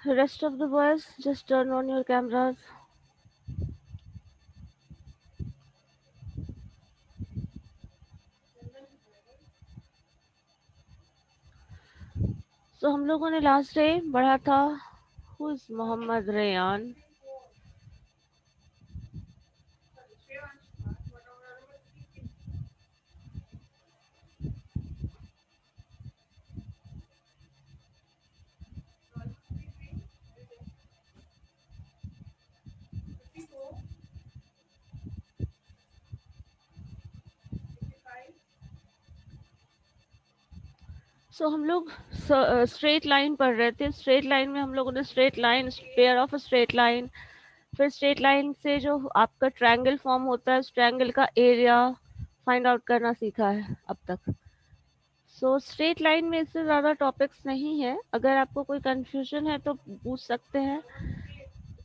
Rest of the boys, just turn on your cameras. So हम लोगों ने last day पढ़ा था हु इज मोहम्मद रेयान. सो हम लोग स्ट्रेट लाइन पढ़ रहे थे. स्ट्रेट लाइन में हम लोगों ने straight line, pair of straight line, फिर स्ट्रेट लाइन से जो आपका ट्रायंगल फॉर्म होता है उस ट्रायंगल का एरिया फाइंड आउट करना सीखा है अब तक. सो स्ट्रेट लाइन में इससे ज़्यादा टॉपिक्स नहीं है. अगर आपको कोई कंफ्यूजन है तो पूछ सकते हैं.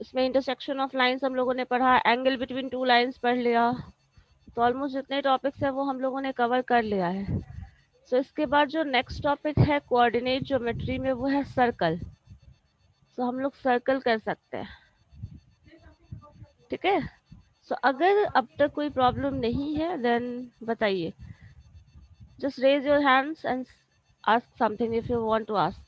इसमें इंटरसेक्शन ऑफ लाइंस हम लोगों ने पढ़ा, एंगल बिटवीन टू लाइंस पढ़ लिया. तो ऑलमोस्ट जितने टॉपिक्स हैं वो हम लोगों ने कवर कर लिया है. सो इसके बाद जो नेक्स्ट टॉपिक है कोऑर्डिनेट ज्योमेट्री में वो है सर्कल. सो हम लोग सर्कल कर सकते हैं. ठीक है. सो अगर अब तक कोई प्रॉब्लम नहीं है देन बताइए. Just raise your hands and ask something if you want to ask.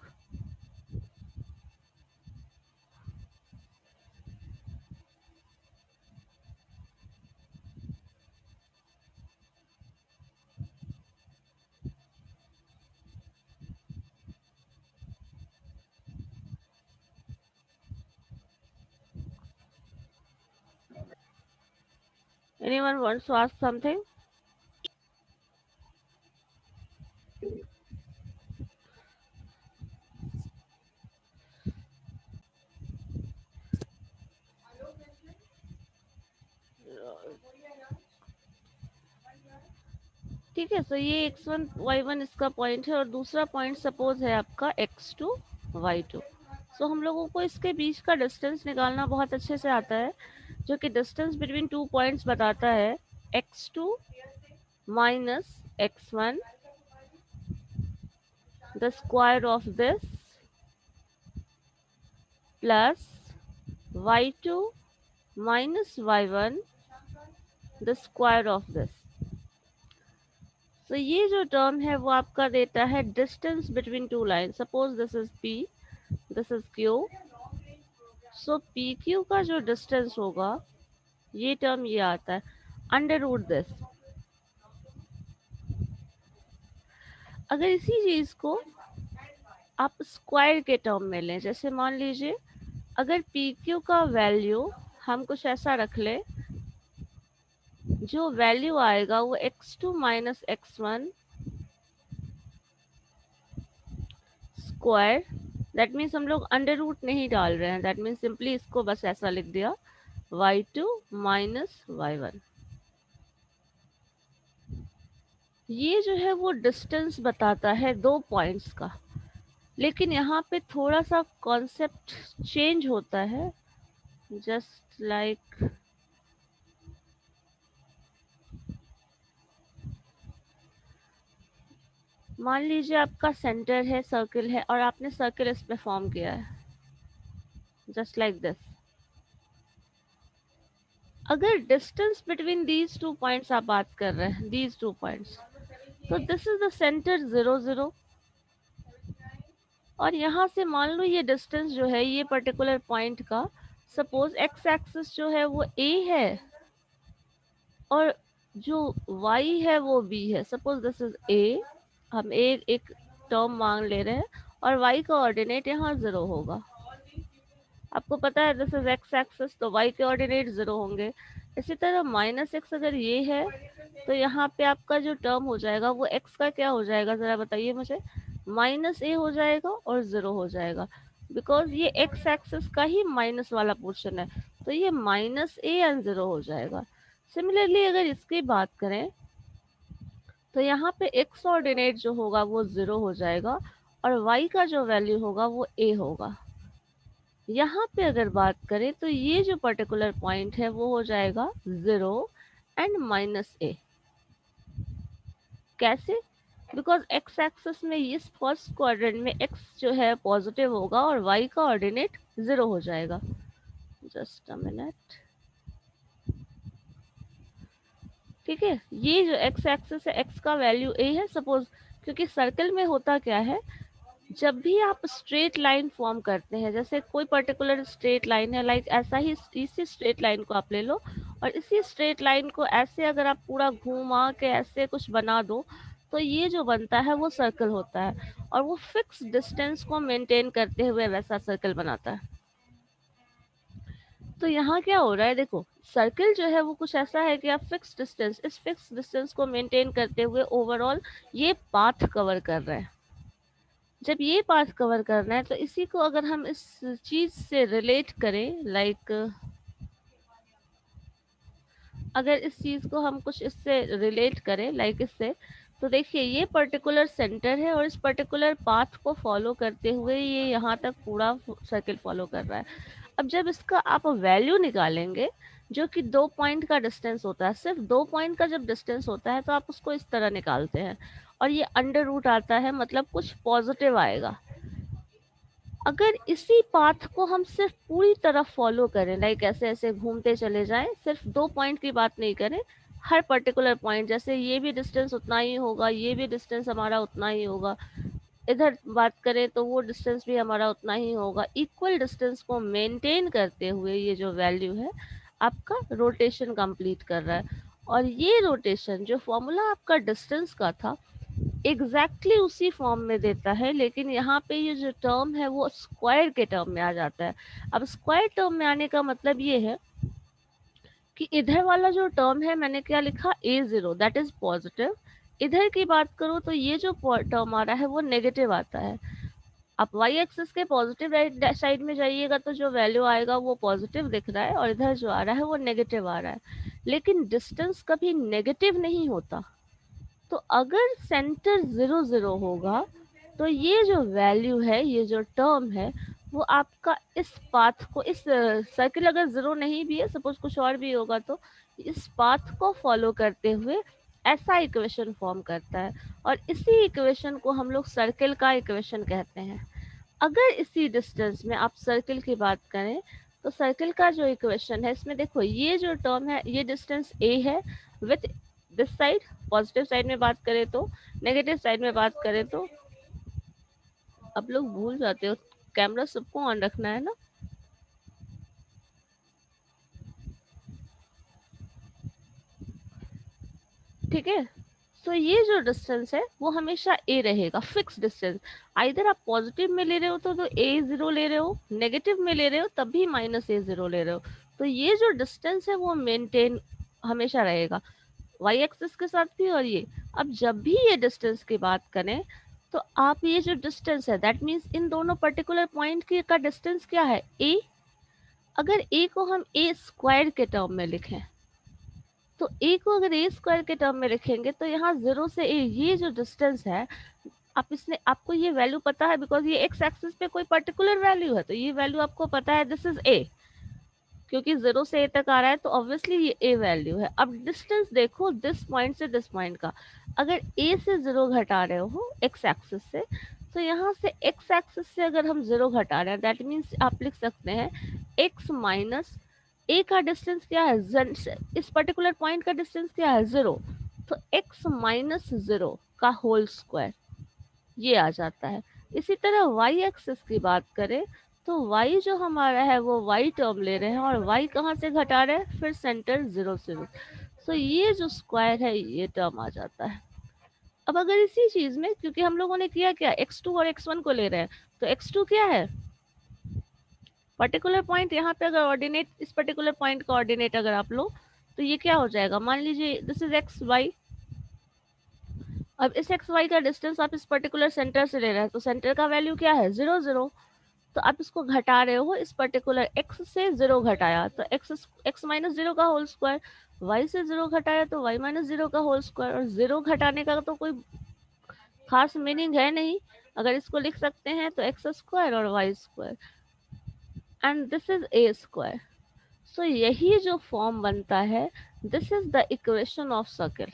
Anyone wants to ask something? ठीक है. सो ये x1 y1 इसका पॉइंट है और दूसरा पॉइंट सपोज है आपका x2 y2. सो हम लोगों को इसके बीच का डिस्टेंस निकालना बहुत अच्छे से आता है, जो कि डिस्टेंस बिटवीन टू पॉइंट्स बताता है x2 minus x1 the square of this plus y2 minus y1 the square of this. तो ये जो टर्म है वो आपका देता है distance between two line. Suppose this is P, this is Q. So PQ का जो डिस्टेंस होगा ये टर्म ये आता है अंडर रूट दिस. अगर इसी चीज को आप स्क्वायर के टर्म में लें, जैसे मान लीजिए अगर PQ का वैल्यू हम कुछ ऐसा रख ले, जो वैल्यू आएगा वो x2 minus x1 square. That means हम लोग अंडर रूट नहीं डाल रहे हैं. दैट मीन्स सिंपली इसको बस ऐसा लिख दिया y2 माइनस y1. ये जो है वो डिस्टेंस बताता है दो पॉइंट्स का. लेकिन यहाँ पे थोड़ा सा कॉन्सेप्ट चेंज होता है. जस्ट लाइक मान लीजिए आपका सेंटर है, सर्कल है और आपने सर्कल इस पे फॉर्म किया है जस्ट लाइक दिस. अगर distance between these two points आप बात कर रहे हैं, दीज टू पॉइंट्स, तो दिस इज द सेंटर 0 0. और यहाँ से मान लो ये डिस्टेंस जो है ये पर्टिकुलर पॉइंट का, सपोज एक्स एक्सिस जो है वो a है और जो y है वो b है. सपोज दिस इज a, हम a एक टर्म मान ले रहे हैं और y का ऑर्डिनेट यहाँ 0 होगा. आपको पता है दिस इज एक्स एक्सिस तो y के ऑर्डिनेट 0 होंगे. इसी तरह माइनस एक्स अगर ये है तो यहाँ पे आपका जो टर्म हो जाएगा वो x का क्या हो जाएगा जरा बताइए मुझे. माइनस ए हो जाएगा और 0 हो जाएगा, बिकॉज ये एक्स एक्सिस का ही माइनस वाला पोर्शन है. तो ये माइनस ए एंड 0 हो जाएगा. सिमिलरली अगर इसकी बात करें तो यहाँ पे x ऑर्डिनेट जो होगा वो 0 हो जाएगा और y का जो वैल्यू होगा वो a होगा. यहाँ पे अगर बात करें तो ये जो पर्टिकुलर पॉइंट है वो हो जाएगा 0 एंड माइनस ए. कैसे? बिकॉज एक्स एक्सिस में इस फर्स्ट क्वाड्रेंट में एक्स जो है पॉजिटिव होगा और वाई का ऑर्डिनेट 0 हो जाएगा. Just a minute. ठीक है, ये जो एक्स एक्सिस है, एक्स का वैल्यू ए है सपोज. क्योंकि सर्कल में होता क्या है, जब भी आप स्ट्रेट लाइन फॉर्म करते हैं, जैसे कोई पर्टिकुलर स्ट्रेट लाइन है, लाइक ऐसा ही इसी स्ट्रेट लाइन को आप ले लो और इसी स्ट्रेट लाइन को ऐसे अगर आप पूरा घुमा के ऐसे कुछ बना दो, तो ये जो बनता है वो सर्कल होता है और वो फिक्स डिस्टेंस को मेंटेन करते हुए वैसा सर्कल बनाता है. तो यहाँ क्या हो रहा है, देखो सर्कल जो है वो कुछ ऐसा है कि आप फिक्स डिस्टेंस, इस फिक्स डिस्टेंस को मेंटेन करते हुए ओवरऑल ये पाथ कवर कर रहे हैं. जब ये पाथ कवर करना है तो इसी को अगर हम इस चीज से रिलेट करें, लाइक अगर इस चीज को हम कुछ इससे रिलेट करें लाइक इससे, तो देखिए ये पर्टिकुलर सेंटर है और इस पर्टिकुलर पाथ को फॉलो करते हुए ये यहाँ तक पूरा सर्कल फॉलो कर रहा है. अब जब इसका आप वैल्यू निकालेंगे, जो कि 2 पॉइंट का डिस्टेंस होता है, सिर्फ 2 पॉइंट का जब डिस्टेंस होता है तो आप उसको इस तरह निकालते हैं और ये अंडर रूट आता है, मतलब कुछ पॉजिटिव आएगा. अगर इसी पाथ को हम सिर्फ पूरी तरह फॉलो करें, लाइक ऐसे ऐसे घूमते चले जाएं, सिर्फ 2 पॉइंट की बात नहीं करें, हर पर्टिकुलर पॉइंट, जैसे ये भी डिस्टेंस उतना ही होगा, ये भी डिस्टेंस हमारा उतना ही होगा, इधर बात करें तो वो डिस्टेंस भी हमारा उतना ही होगा, इक्वल डिस्टेंस को मेंटेन करते हुए ये जो वैल्यू है आपका रोटेशन कंप्लीट कर रहा है. और ये रोटेशन जो फॉर्मूला आपका डिस्टेंस का था एग्जैक्टली उसी फॉर्म में देता है, लेकिन यहाँ पे ये जो टर्म है वो स्क्वायर के टर्म में आ जाता है. अब स्क्वायर टर्म में आने का मतलब ये है कि इधर वाला जो टर्म है, मैंने क्या लिखा, a0 दैट इज पॉजिटिव. इधर की बात करूँ तो ये जो टर्म आ रहा है वो नेगेटिव आता है. आप वाई एक्सिस के पॉजिटिव साइड में जाइएगा तो जो वैल्यू आएगा वो पॉजिटिव दिख रहा है और इधर जो आ रहा है वो नेगेटिव आ रहा है. लेकिन डिस्टेंस कभी नेगेटिव नहीं होता. तो अगर सेंटर 0 0 होगा तो ये जो वैल्यू है, ये जो टर्म है, वो आपका इस पाथ को, इस सर्किल अगर 0 नहीं भी है, सपोज कुछ और भी होगा, तो इस पाथ को फॉलो करते हुए ऐसा इक्वेशन फॉर्म करता है और इसी इक्वेशन को हम लोग सर्किल का इक्वेशन कहते हैं. अगर इसी डिस्टेंस में आप सर्किल की बात करें तो सर्किल का जो इक्वेशन है, इसमें देखो ये जो टर्म है ये डिस्टेंस a है with this side, positive side में बात करें तो, नेगेटिव साइड में बात करें तो, आप लोग भूल जाते हो, कैमरा सबको ऑन रखना है ना. ठीक है, तो ये जो डिस्टेंस है वो हमेशा a रहेगा, फिक्स डिस्टेंस. आइदर आप पॉजिटिव में ले रहे हो तो a0 ले रहे हो, नेगेटिव में ले रहे हो तब भी -a0 ले रहे हो, तो ये जो डिस्टेंस है वो मेंटेन हमेशा रहेगा, वाई एक्सिस के साथ भी और ये. अब जब भी ये डिस्टेंस की बात करें तो आप ये जो डिस्टेंस है दैट मीन्स इन दोनों पर्टिकुलर पॉइंट की का डिस्टेंस क्या है, a. अगर a को हम a स्क्वायर के टर्म में लिखें, तो a को अगर a स्क्वायर के टर्म में लिखेंगे तो यहाँ 0 से a ये जो डिस्टेंस है, आप इसने आपको ये वैल्यू पता है बिकॉज ये एक्स एक्सिस पे कोई पर्टिकुलर वैल्यू है, तो ये वैल्यू आपको पता है, दिस इज a. क्योंकि 0 से a तक आ रहा है तो ऑब्वियसली ये a वैल्यू है. अब डिस्टेंस देखो दिस पॉइंट से दिस पॉइंट का, अगर a से 0 घटा रहे हो x एक्सिस से, तो यहाँ से x एक्सिस से अगर हम 0 घटा रहे हैं दैट मीन्स आप लिख सकते हैं x माइनस a का डिस्टेंस क्या है, इस पर्टिकुलर पॉइंट का डिस्टेंस क्या है, 0, तो x माइनस 0 का होल स्क्वायर ये आ जाता है. इसी तरह y एक्सिस की बात करें तो y जो हमारा है वो y टर्म ले रहे हैं और y कहाँ से घटा रहे हैं, फिर सेंटर 0 से. तो ये जो स्क्वायर है ये टर्म आ जाता है. अब अगर इसी चीज में, क्योंकि हम लोगों ने किया क्या, x2 और x1 को ले रहे हैं, तो x2 क्या है, पर्टिकुलर पॉइंट, यहाँ पे अगर ऑर्डिनेट, इस पर्टिकुलर पॉइंट का ऑर्डिनेट अगर आप लो तो ये क्या हो जाएगा, मान लीजिए दिस इज एक्स वाई. अब इस एक्स वाई का डिस्टेंस आप इस पर्टिकुलर सेंटर से ले रहे हैं तो सेंटर का वैल्यू क्या है, 0 0. तो आप इसको घटा रहे हो, इस पर्टिकुलर x से 0 घटाया तो x माइनस 0 का होल स्क्वायर, y से 0 घटाया तो y माइनस 0 का होल स्क्वायर. और 0 घटाने का तो कोई खास मीनिंग है नहीं, अगर इसको लिख सकते हैं तो एक्स स्क्वायर और Y square and this is a square. So यही जो फॉर्म बनता है, this is the equation of circle.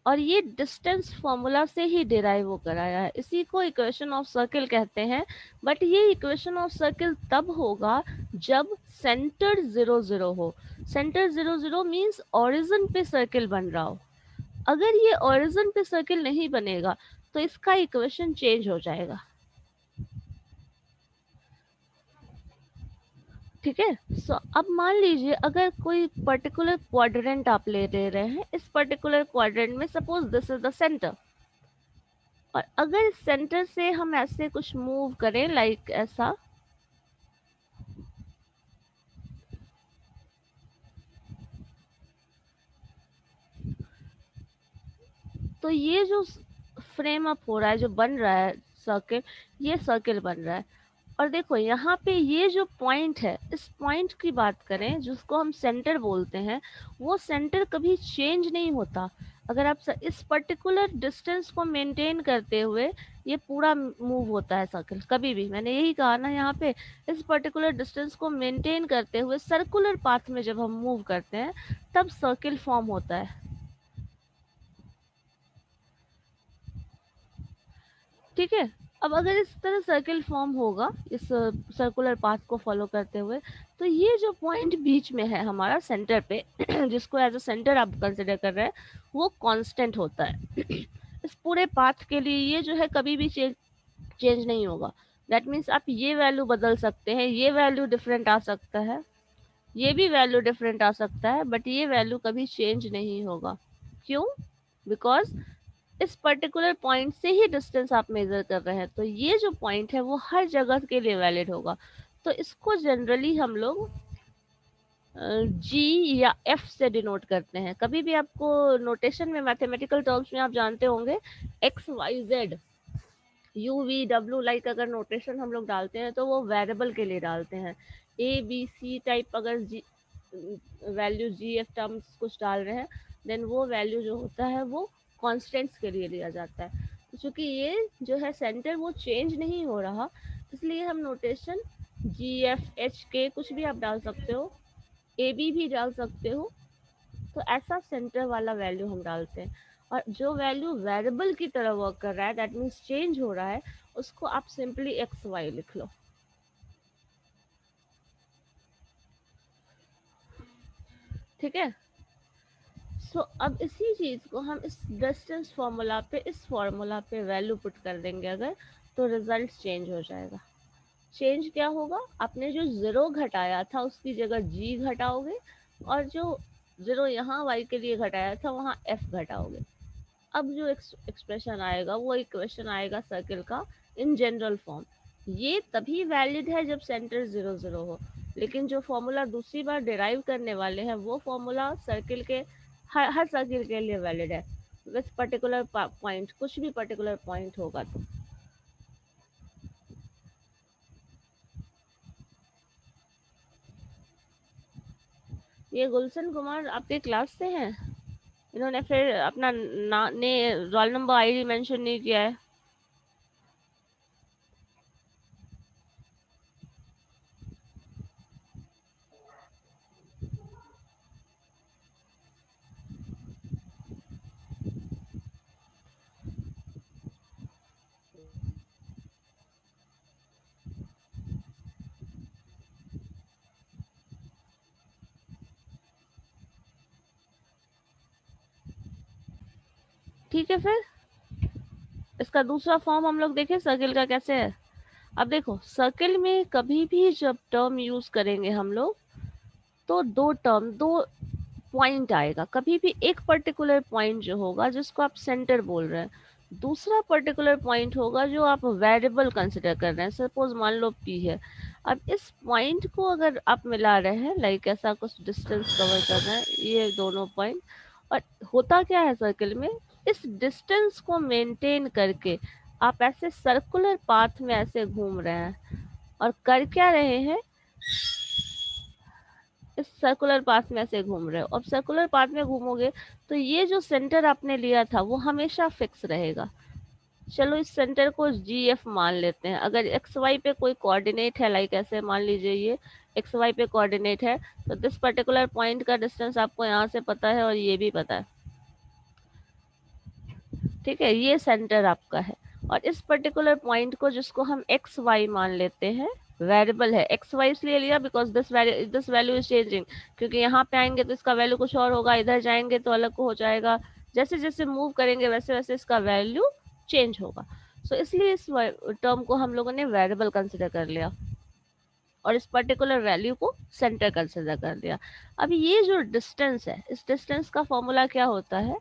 और ये डिस्टेंस फॉर्मूला से ही डिराइव हो कर आया है, इसी को इक्वेशन ऑफ सर्किल कहते हैं। बट ये इक्वेशन ऑफ सर्किल तब होगा जब सेंटर 0 0 हो। सेंटर 0 0 मीन्स ओरिजिन पे सर्किल बन रहा हो। अगर ये ओरिजिन पे सर्किल नहीं बनेगा तो इसका इक्वेशन चेंज हो जाएगा। ठीक है। सो अब मान लीजिए अगर कोई पर्टिकुलर क्वाड्रेंट आप ले रहे हैं, इस पर्टिकुलर क्वाड्रेंट में suppose this is the centre, और अगर सेंटर से हम ऐसे कुछ मूव करें लाइक ऐसा, तो ये जो फ्रेम अप हो रहा है, जो बन रहा है सर्किल, ये सर्किल बन रहा है। और देखो यहाँ पे ये जो पॉइंट है, इस पॉइंट की बात करें जिसको हम सेंटर बोलते हैं, वो सेंटर कभी चेंज नहीं होता। अगर आप इस पर्टिकुलर डिस्टेंस को मेंटेन करते हुए ये पूरा मूव होता है सर्किल, कभी भी, मैंने यही कहा ना, यहाँ पे इस पर्टिकुलर डिस्टेंस को मेंटेन करते हुए सर्कुलर पाथ में जब हम मूव करते हैं तब सर्किल फॉर्म होता है। ठीक है। अब अगर इस तरह सर्किल फॉर्म होगा इस सर्कुलर पाथ को फॉलो करते हुए, तो ये जो पॉइंट बीच में है हमारा सेंटर पे जिसको एज अ सेंटर आप कंसिडर कर रहे हैं, वो कांस्टेंट होता है इस पूरे पाथ के लिए। ये जो है कभी भी चेंज नहीं होगा। दैट मीन्स आप ये वैल्यू बदल सकते हैं, ये वैल्यू डिफरेंट आ सकता है, ये भी वैल्यू डिफरेंट आ सकता है, बट ये वैल्यू कभी चेंज नहीं होगा। क्यों? बिकॉज इस पर्टिकुलर पॉइंट से ही डिस्टेंस आप मेजर कर रहे हैं, तो ये जो पॉइंट है वो हर जगह के लिए वैलिड होगा। तो इसको जनरली हम लोग जी या एफ से डिनोट करते हैं। कभी भी आपको नोटेशन में, मैथमेटिकल टर्म्स में आप जानते होंगे X Y Z U V W, like अगर नोटेशन हम लोग डालते हैं तो वो वेरिएबल के लिए डालते हैं। ए बी सी टाइप अगर जी वैल्यू जी एफ टर्म्स कुछ डाल रहे हैं, देन वो वैल्यू जो होता है वो कॉन्स्टेंट्स के लिए लिया जाता है। तो चूंकि ये जो है सेंटर वो चेंज नहीं हो रहा, इसलिए हम नोटेशन जी एफ एच के कुछ भी आप डाल सकते हो, ए बी भी डाल सकते हो। तो ऐसा सेंटर वाला वैल्यू हम डालते हैं। और जो वैल्यू वेरिएबल की तरह वर्क कर रहा है, दैट मीन्स चेंज हो रहा है, उसको आप सिंपली एक्स वाई लिख लो। ठीक है। सो अब इसी चीज को हम इस डिस्टेंस फॉर्मूला पे, इस फॉर्मूला पे वैल्यू पुट कर देंगे अगर, तो रिजल्ट चेंज हो जाएगा। चेंज क्या होगा? आपने जो जीरो घटाया था उसकी जगह जी घटाओगे, और जो जीरो यहाँ वाई के लिए घटाया था वहाँ एफ घटाओगे। अब जो एक्सप्रेशन आएगा वो इक्वेशन आएगा सर्किल का इन जनरल फॉर्म। ये तभी वैलिड है जब सेंटर 0 0 हो, लेकिन जो फॉर्मूला दूसरी बार डिराइव करने वाले हैं वो फॉर्मूला सर्किल के हर सर्किल के लिए वैलिड है, विथ पर्टिकुलर पॉइंट, कुछ भी पर्टिकुलर पॉइंट होगा तो। ये गुलशन कुमार आपके क्लास से हैं? इन्होंने फिर अपना ने रोल नंबर आईडी मेंशन नहीं किया है। ठीक है, फिर इसका दूसरा फॉर्म हम लोग देखें सर्किल का कैसे है। अब देखो, सर्किल में कभी भी जब टर्म यूज करेंगे हम लोग, तो दो टर्म, दो पॉइंट आएगा। कभी भी एक पर्टिकुलर पॉइंट जो होगा जिसको आप सेंटर बोल रहे हैं, दूसरा पर्टिकुलर पॉइंट होगा जो आप वेरिएबल कंसिडर कर रहे हैं, सपोज मान लो पी है। अब इस पॉइंट को अगर आप मिला रहे हैं, लाइक ऐसा कुछ डिस्टेंस कवर कर रहे हैं ये दोनों पॉइंट, और होता क्या है सर्किल में, इस डिस्टेंस को मेंटेन करके आप ऐसे सर्कुलर पाथ में ऐसे घूम रहे हैं, और कर क्या रहे हैं, इस सर्कुलर पाथ में ऐसे घूम रहे हो। अब सर्कुलर पाथ में घूमोगे तो ये जो सेंटर आपने लिया था वो हमेशा फिक्स रहेगा। चलो इस सेंटर को जी एफ मान लेते हैं। अगर एक्स वाई पे कोई कोऑर्डिनेट है, लाइक ऐसे मान लीजिए ये एक्स वाई पे कोऑर्डिनेट है, तो दिस पर्टिकुलर पॉइंट का डिस्टेंस आपको यहाँ से पता है और ये भी पता है। ठीक है, ये सेंटर आपका है। और इस पर्टिकुलर पॉइंट को, जिसको हम एक्स वाई मान लेते हैं, वेरिएबल है, एक्स वाई इसलिए लिया because this value is changing, क्योंकि यहाँ पे आएंगे तो इसका वैल्यू कुछ और होगा, इधर जाएंगे तो अलग हो जाएगा, जैसे जैसे मूव करेंगे वैसे वैसे इसका वैल्यू चेंज होगा। सो इसलिए इस टर्म को हम लोगों ने वेरिएबल कंसिडर कर लिया और इस पर्टिकुलर वैल्यू को सेंटर कंसिडर कर लिया। अभी ये जो डिस्टेंस है, इस डिस्टेंस का फॉर्मूला क्या होता है?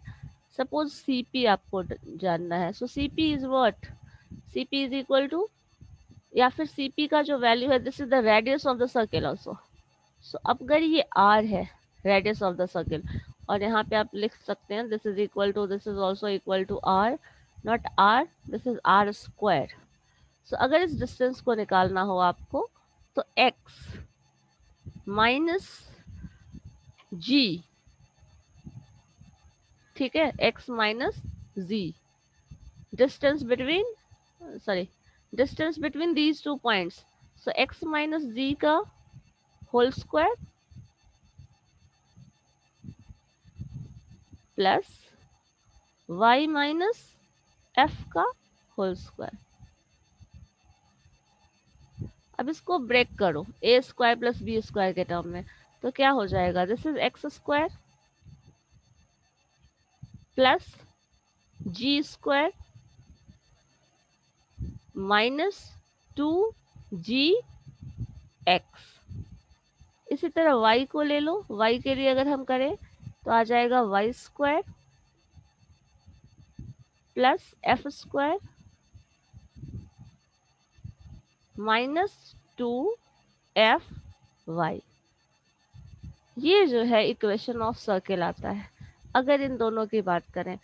सपोज Cp आपको जानना है, so Cp is what? Cp is equal to, या फिर Cp का जो वैल्यू है, this is the radius of the circle also. So अब अगर ये r है, रेडियस ऑफ द सर्किल, और यहाँ पे आप लिख सकते हैं this is equal to, this is also equal to r, not r, this is r square. So अगर इस डिस्टेंस को निकालना हो आपको, तो x माइनस g, ठीक है, x minus z, distance between, sorry, distance between these two points, so x minus z का whole square plus y minus f का होल स्क्वायर। अब इसको ब्रेक करो a square plus B square के term में, तो क्या हो जाएगा? This is X square plus G square minus 2g x। इसी तरह y को ले लो, y के लिए अगर हम करें तो आ जाएगा Y square plus F square minus 2f(y). ये जो है इक्वेशन ऑफ सर्किल आता है। अगर इन दोनों की बात करें,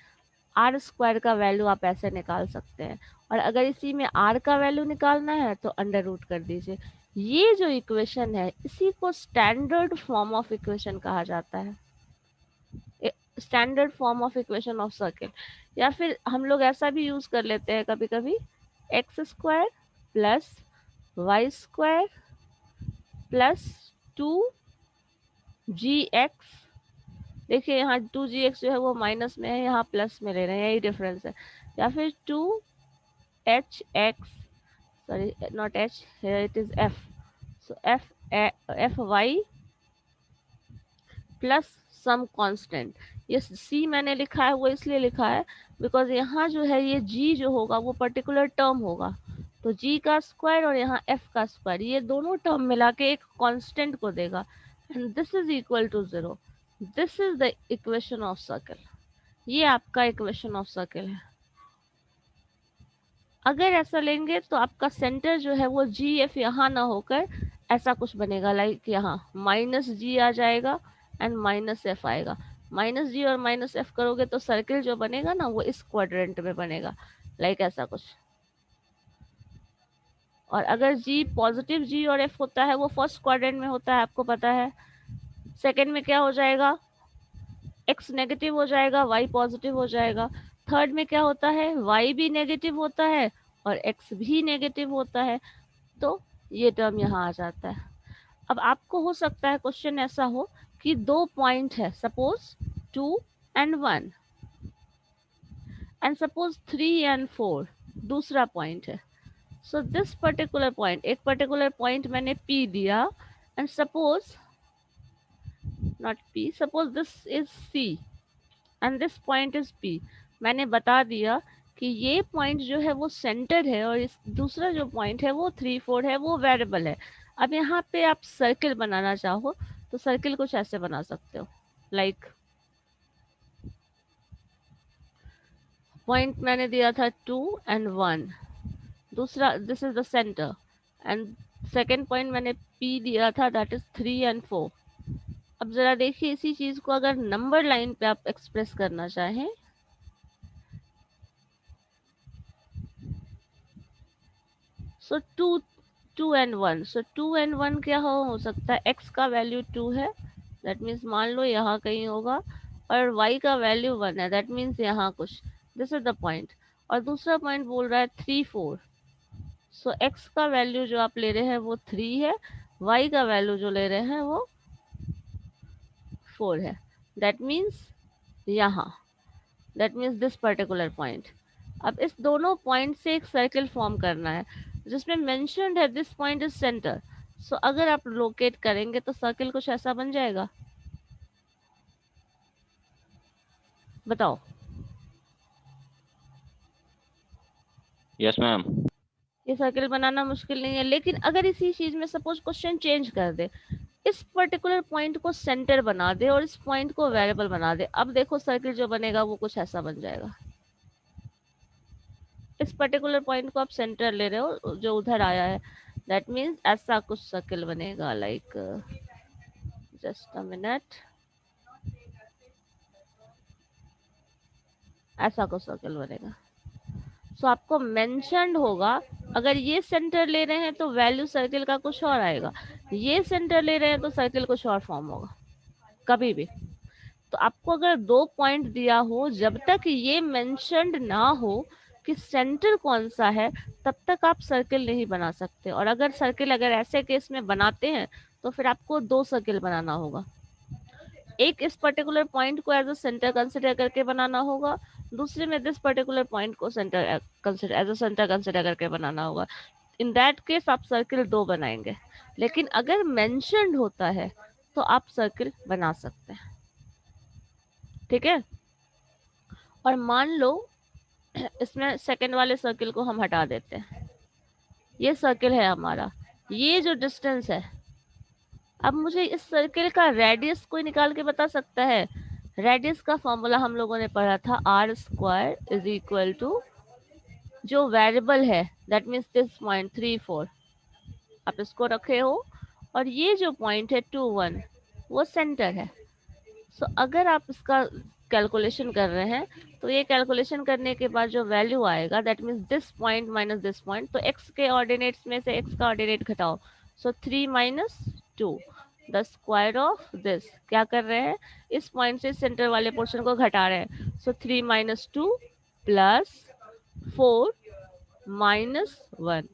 आर स्क्वायर का वैल्यू आप ऐसे निकाल सकते हैं, और अगर इसी में आर का वैल्यू निकालना है तो अंडर रूट कर दीजिए। ये जो इक्वेशन है, इसी को स्टैंडर्ड फॉर्म ऑफ इक्वेशन कहा जाता है, standard form of equation of circle. या फिर हम लोग ऐसा भी यूज कर लेते हैं कभी कभी, X square plus Y square plus 2gx। देखिए यहाँ 2gx जो है वो माइनस में है, यहाँ प्लस में ले रहे हैं, यही डिफरेंस है। या फिर 2hx, sorry not h, it is f, so fy plus some constant. ये c मैंने लिखा है, वो इसलिए लिखा है बिकॉज यहाँ जो है ये g जो होगा वो पर्टिकुलर टर्म होगा, तो g का स्क्वायर और यहाँ f का स्क्वायर, ये दोनों टर्म मिला के एक कांस्टेंट को देगा, and this is equal to 0। This is the equation of circle. ये आपका इक्वेशन ऑफ सर्किल है। अगर ऐसा लेंगे तो आपका सेंटर जो है वो जी एफ यहाँ ना होकर ऐसा कुछ बनेगा, लाइक यहाँ माइनस जी आ जाएगा एंड माइनस एफ आएगा। माइनस जी और माइनस एफ करोगे तो सर्किल जो बनेगा ना वो इस क्वाड्रेंट में बनेगा, लाइक ऐसा कुछ। और अगर जी पॉजिटिव जी और एफ होता है वो फर्स्ट क्वाड्रेंट में होता है, आपको पता है। सेकेंड में क्या हो जाएगा? एक्स नेगेटिव हो जाएगा, वाई पॉजिटिव हो जाएगा। थर्ड में क्या होता है? वाई भी नेगेटिव होता है और एक्स भी नेगेटिव होता है, तो ये टर्म यहाँ आ जाता है। अब आपको हो सकता है क्वेश्चन ऐसा हो कि दो पॉइंट है, suppose 2 and 1, and suppose 3 and 4 दूसरा पॉइंट है। सो दिस पर्टिकुलर पॉइंट, एक पर्टिकुलर पॉइंट मैंने P दिया, and suppose not P, suppose this is C and this point is P। मैंने बता दिया कि ये पॉइंट जो है वो सेंटर है और इस दूसरा जो पॉइंट है वो 3 4 है, वो वेरिएबल है। अब यहाँ पे आप सर्किल बनाना चाहो तो सर्किल कुछ ऐसे बना सकते हो, लाइक पॉइंट मैंने दिया था 2 and 1, दूसरा this is the centre, and second point मैंने P दिया था, दैट इज 3 and 4। अब जरा देखिए इसी चीज को अगर नंबर लाइन पे आप एक्सप्रेस करना चाहें, सो 2 and 1, सो 2 and 1 क्या हो सकता है? x का वैल्यू 2 है, दैट मीन्स मान लो यहाँ कहीं होगा, और y का वैल्यू 1 है, दैट मीन्स यहाँ कुछ, दिस इज द पॉइंट। और दूसरा पॉइंट बोल रहा है 3 4, सो x का वैल्यू जो आप ले रहे हैं वो 3 है, y का वैल्यू जो ले रहे हैं वो 4 है, दैट मीन्स यहाँ। That means this particular point. अब इस दोनों पॉइंट से एक सर्किल फॉर्म करना है जिसमें मेंशन्ड है दिस पॉइंट इज सेंटर। सो अगर आप लोकेट करेंगे तो सर्किल कुछ ऐसा बन जाएगा, बताओ। Yes ma'am. ये सर्किल बनाना मुश्किल नहीं है, लेकिन अगर इसी चीज में सपोज क्वेश्चन चेंज कर दे, इस पर्टिकुलर पॉइंट को सेंटर बना दे और इस पॉइंट को वेरिएबल बना दे, अब देखो सर्किल जो बनेगा वो कुछ ऐसा बन जाएगा। इस पर्टिकुलर पॉइंट को आप सेंटर ले रहे हो जो उधर आया है, दैट मीन्स ऐसा कुछ सर्किल बनेगा, लाइक जस्ट अ मिनट, ऐसा कुछ सर्किल बनेगा। सो आपको मेंशन्ड होगा, अगर ये सेंटर ले रहे हैं तो वैल्यू सर्किल का कुछ और आएगा, ये सेंटर ले रहे हैं तो सर्किल कुछ और फॉर्म होगा कभी भी। तो आपको अगर दो पॉइंट दिया हो, जब तक ये मेंशन्ड ना हो कि सेंटर कौन सा है, तब तक आप सर्किल नहीं बना सकते। और अगर सर्किल अगर ऐसे केस में बनाते हैं तो फिर आपको दो सर्किल बनाना होगा, एक इस पर्टिकुलर पॉइंट को एज अ सेंटर कंसिडर करके बनाना होगा, दूसरे में दिस पर्टिकुलर पॉइंट को centre consider as a centre consider करके बनाना होगा। इन दैट केस आप सर्किल दो बनाएंगे, लेकिन अगर मेंशन्ड होता है तो आप सर्किल बना सकते हैं, ठीक है। और मान लो इसमें सेकंड वाले सर्किल को हम हटा देते हैं, ये सर्किल है हमारा, ये जो डिस्टेंस है, अब मुझे इस सर्किल का रेडियस कोई निकाल के बता सकता है? रेडियस का फॉर्मूला हम लोगों ने पढ़ा था, R square is equal to जो वेरिएबल है, दैट मीन्स दिस पॉइंट 3 4, आप इसको रखे हो, और ये जो पॉइंट है 2 1 वो सेंटर है। सो अगर आप इसका कैलकुलेशन कर रहे हैं तो ये कैलकुलेशन करने के बाद जो वैल्यू आएगा, that means this point minus this point, तो x के ऑर्डिनेट्स में से x का ऑर्डिनेट घटाओ, सो 3 minus 2 the square of this, क्या कर रहे हैं, इस पॉइंट से सेंटर वाले पोर्शन को घटा रहे हैं, so 3 minus 2 plus 4 minus 1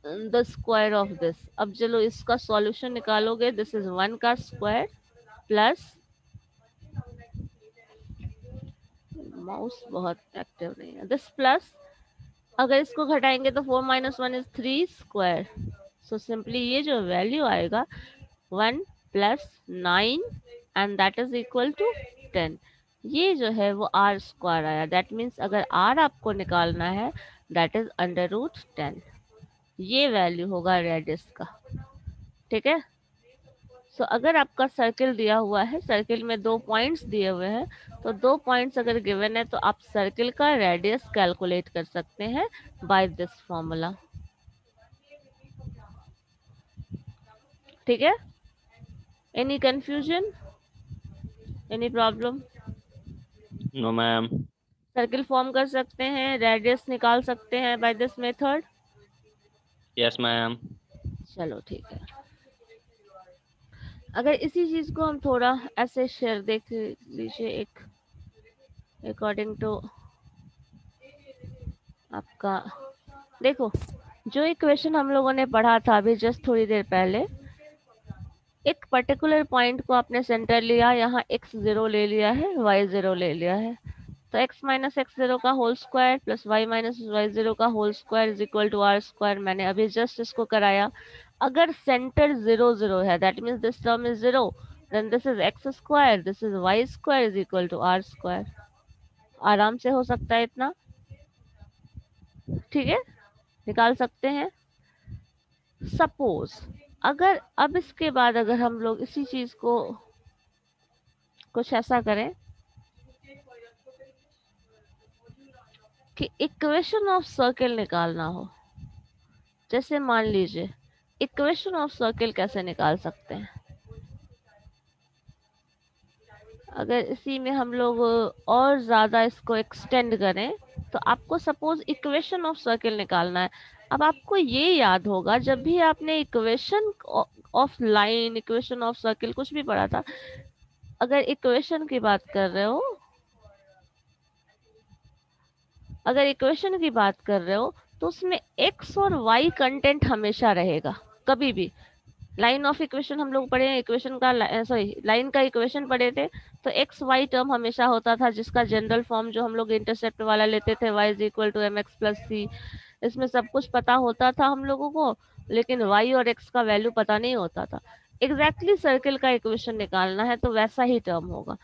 the square of this. अब चलो इसका सॉल्यूशन निकालोगे, दिस इज 1 का स्क्वायर प्लस, माउस बहुत एक्टिव नहीं है, दिस प्लस, अगर इसको घटाएंगे तो 4 minus 1 is 3 square, so simply ये जो वैल्यू आएगा 1 plus 9 and that is equal to 10, ये जो है वो आर स्क्वायर आया। दैट मीन्स अगर आर आपको निकालना है, दैट इज अंडर रूट 10, ये वैल्यू होगा रेडियस का, ठीक है। सो अगर आपका सर्किल दिया हुआ है, सर्किल में दो पॉइंट्स दिए हुए हैं, तो दो पॉइंट्स अगर गिवन है तो आप सर्किल का रेडियस कैलकुलेट कर सकते हैं बाय दिस फॉर्मूला, ठीक है। Any confusion, any problem? No ma'am. Circle form कर सकते हैं, रेडियस निकाल सकते हैं by this method. Yes ma'am. चलो ठीक है। अगर इसी चीज को हम थोड़ा ऐसे शेयर देख लीजिए, एक अकॉर्डिंग टू आपका, देखो जो इक्वेशन हम लोगों ने पढ़ा था अभी जस्ट थोड़ी देर पहले, एक पर्टिकुलर पॉइंट को आपने सेंटर लिया, यहाँ x0 ले लिया है, y0 ले लिया है, तो x माइनस एक्स जीरो का whole square plus Y minus Y zero का whole square is equal to R square, मैंने अभी जस्ट इसको कराया। अगर सेंटर 0 0 है, that means this term is 0, then this is X square, this is Y square is equal to R square. आराम से हो सकता है इतना, ठीक है, निकाल सकते हैं। सपोज अगर अब इसके बाद अगर हम लोग इसी चीज को कुछ ऐसा करें कि इक्वेशन ऑफ सर्किल निकालना हो, जैसे मान लीजिए इक्वेशन ऑफ सर्किल कैसे निकाल सकते हैं, अगर इसी में हम लोग और ज्यादा इसको एक्सटेंड करें, तो आपको सपोज इक्वेशन ऑफ सर्किल निकालना है। अब आपको ये याद होगा जब भी आपने equation of line, equation of circle कुछ भी पढ़ा था, अगर इक्वेशन की बात कर रहे हो, अगर इक्वेशन की बात कर रहे हो तो उसमें एक्स और वाई कंटेंट हमेशा रहेगा, कभी भी। लाइन ऑफ इक्वेशन हम लोग पढ़े हैं, इक्वेशन का सॉरी लाइन का इक्वेशन पढ़े थे। तो एक्स वाई टर्म हमेशा होता था, जिसका जनरल फॉर्म जो हम लोग इंटरसेप्ट वाला लेते थे, y is equal to M X plus C. इसमें सब कुछ पता होता था हम लोगों को, लेकिन y और x का वैल्यू पता नहीं होता था। एग्जैक्टली सर्किल का इक्वेशन निकालना है तो वैसा ही टर्म होगा।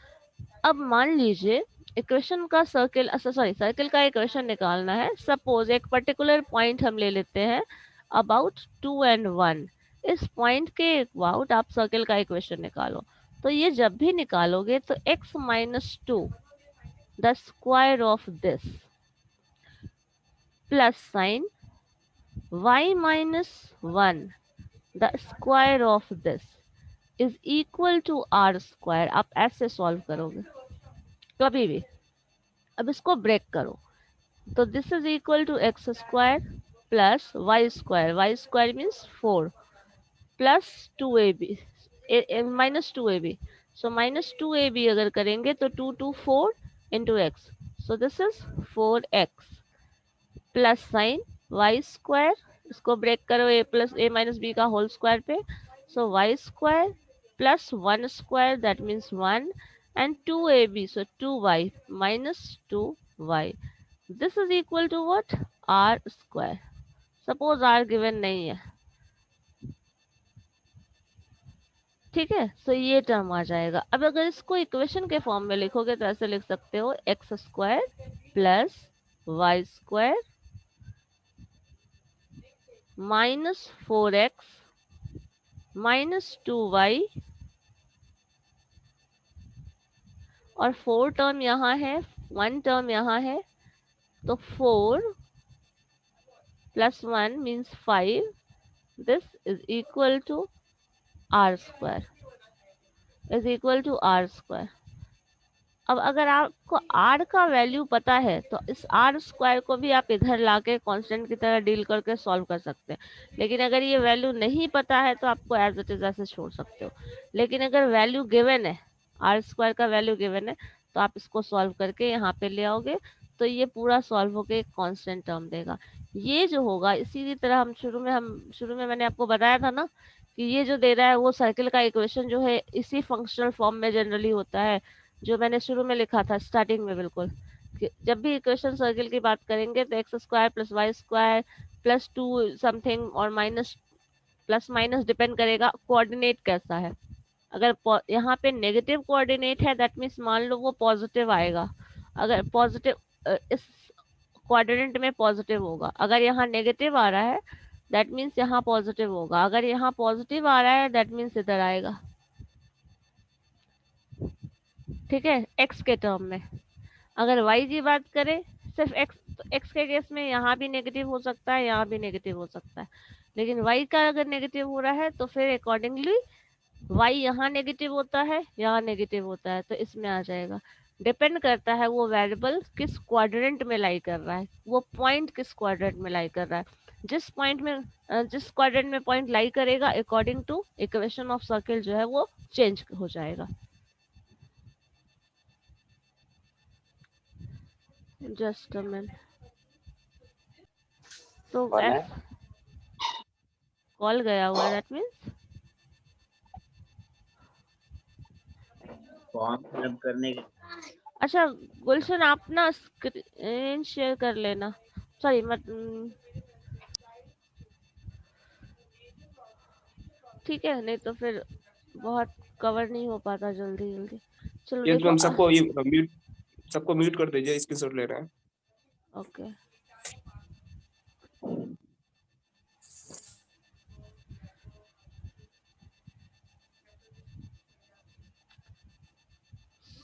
अब मान लीजिए इक्वेशन का सर्किल सॉरी सर्किल का इक्वेशन निकालना है। सपोज एक पर्टिकुलर पॉइंट हम ले लेते हैं, अबाउट 2 and 1। इस पॉइंट के अबाउट आप सर्किल का इक्वेशन निकालो। तो ये जब भी निकालोगे तो x minus 2 the square of this plus sign y minus 1 the square of this is equal to R square. आप ऐसे सॉल्व करोगे कभी भी। अब इसको ब्रेक करो, तो this is equal to X square plus Y square means 4 plus 2ab minus 2ab। So minus 2ab अगर करेंगे तो 2 4 into X, so this is 4x plus sine Y square, इसको ब्रेक करो a plus a minus b का whole square पे, so Y square plus 1 square that means 1 and 2ab, so 2y minus 2y। This is equal to what, are square. Suppose are given नहीं है, ठीक है, तो ये term आ जाएगा। अब अगर इसको इक्वेशन के फॉर्म में लिखोगे तो ऐसे लिख सकते हो X square plus Y square minus 4x minus 2y, और 4 टर्म यहाँ है, 1 टर्म यहाँ है, तो 4 plus 1 means 5। This is equal to R square, is equal to R square. अब अगर आपको r का वैल्यू पता है तो इस r स्क्वायर को भी आप इधर लाके कांस्टेंट की तरह डील करके सॉल्व कर सकते हैं। लेकिन अगर ये वैल्यू नहीं पता है तो आपको एज इट इज ऐसे छोड़ सकते हो। लेकिन अगर वैल्यू गिवन है, r स्क्वायर का वैल्यू गिवन है, तो आप इसको सॉल्व करके यहाँ पे ले आओगे, तो ये पूरा सॉल्व होके एक कांस्टेंट टर्म देगा। ये जो होगा इसी तरह हम शुरू में मैंने आपको बताया था ना कि ये जो दे रहा है वो सर्किल का इक्वेशन जो है इसी फंक्शनल फॉर्म में जनरली होता है, जो मैंने शुरू में लिखा था स्टार्टिंग में बिल्कुल, कि जब भी इक्वेशन सर्किल की बात करेंगे तो X square plus Y square plus 2 something और माइनस प्लस माइनस डिपेंड करेगा कोऑर्डिनेट कैसा है। अगर यहाँ पे नेगेटिव कोऑर्डिनेट है दैट मीन्स मान लो वो पॉजिटिव आएगा। अगर पॉजिटिव इस कोऑर्डिनेट में पॉजिटिव होगा, अगर यहाँ नेगेटिव आ रहा है दैट मीन्स यहाँ पॉजिटिव होगा, अगर यहाँ पॉजिटिव आ रहा है दैट मीन्स इधर आएगा। ठीक है, एक्स के टर्म में। अगर y की बात करें सिर्फ x, तो x के केस में यहाँ भी नेगेटिव हो सकता है, यहाँ भी नेगेटिव हो सकता है। लेकिन y का अगर नेगेटिव हो रहा है तो फिर अकॉर्डिंगली y यहाँ नेगेटिव होता है, यहाँ नेगेटिव होता है, तो इसमें आ जाएगा। डिपेंड करता है वो वेरिएबल किस क्वाड्रेंट में लाई कर रहा है, वो पॉइंट किस क्वाड्रेंट में लाई कर रहा है। जिस पॉइंट में जिस क्वाड्रेंट में पॉइंट लाई करेगा according to equation of circle जो है वो चेंज हो जाएगा। Just a minute. तो कौन है? कॉल गया हुआ है दैट मीन्स फॉर्म फिलअप करने के अच्छा गुलशन आप ना स्क्रीन शेयर कर लेना, सॉरी मत, ठीक है, नहीं तो फिर बहुत कवर नहीं हो पाता जल्दी जल्दी। चलो यस देखो मैम, सबको म्यूट कर दीजिए, स्क्रीनशॉट ले रहे हैं। ओके,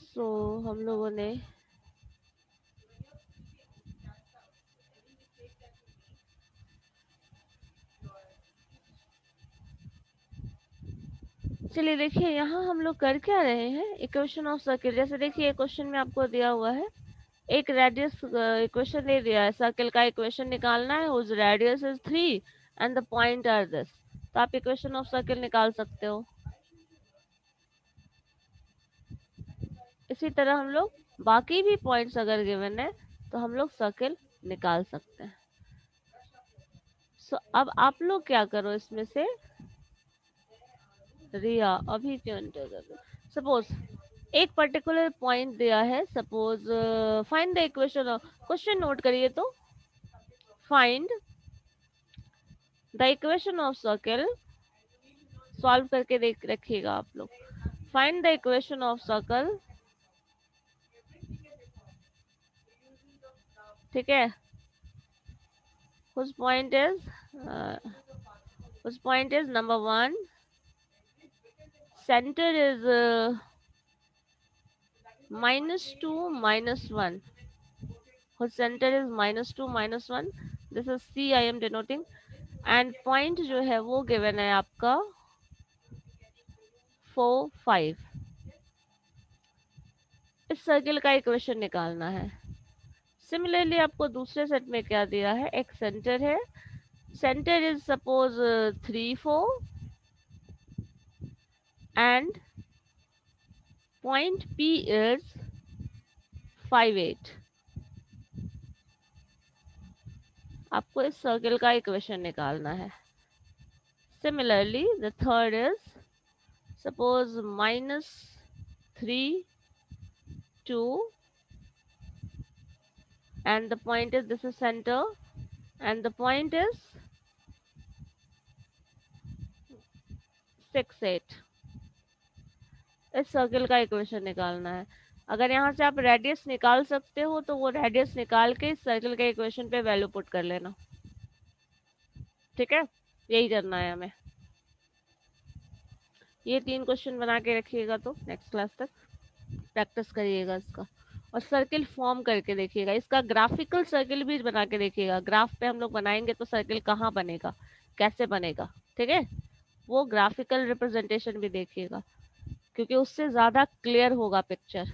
सो हम लोगों ने चलिए देखिए यहाँ हम लोग कर क्या रहे हैं, इक्वेशन ऑफ सर्किल। जैसे देखिए क्वेश्चन में आपको दिया हुआ है एक रेडियस इक्वेशन दे दिया है, सर्किल का इक्वेशन निकालना है, उस radius is 3 and the point are this. तो आप इक्वेशन ऑफ सर्किल निकाल सकते हो। इसी तरह हम लोग बाकी भी पॉइंट्स अगर गिवन है तो हम लोग सर्किल निकाल सकते हैं। सो अब आप लोग क्या करो, इसमें से रिया अभी क्यों एंटर कर रहे? सपोज एक पर्टिकुलर पॉइंट दिया है, suppose find the equation. Question note करिए तो, find the equation of circle, solve करके देख रखिएगा आप लोग। Find the equation of circle, ठीक है। whose point is number 1, center is -2 -1, whose center is -2 -1, this is C I am denoting, and point जो है वो given है आपका 4 5। इस सर्किल का इक्वेशन निकालना है। सिमिलरली आपको दूसरे सेट में क्या दिया है, एक सेंटर है, centre is suppose 3 4 and point P is 5 8। आपको इस सर्किल का इक्वेशन निकालना है। Similarly the third is suppose -3 2 and the point is, this is center and the point is 6 8। इस सर्किल का इक्वेशन निकालना है। अगर यहाँ से आप रेडियस निकाल सकते हो तो वो रेडियस निकाल के इस सर्किल के इक्वेशन पे वैल्यू पुट कर लेना, ठीक है। यही करना है हमें। ये 3 क्वेश्चन बना के रखिएगा तो नेक्स्ट क्लास तक प्रैक्टिस करिएगा इसका, और सर्किल फॉर्म करके देखिएगा। इसका ग्राफिकल सर्किल भी बना के देखिएगा। ग्राफ पे हम लोग बनाएंगे तो सर्किल कहाँ बनेगा, कैसे बनेगा, ठीक है। वो ग्राफिकल रिप्रेजेंटेशन भी देखिएगा, क्योंकि उससे ज़्यादा क्लियर होगा पिक्चर।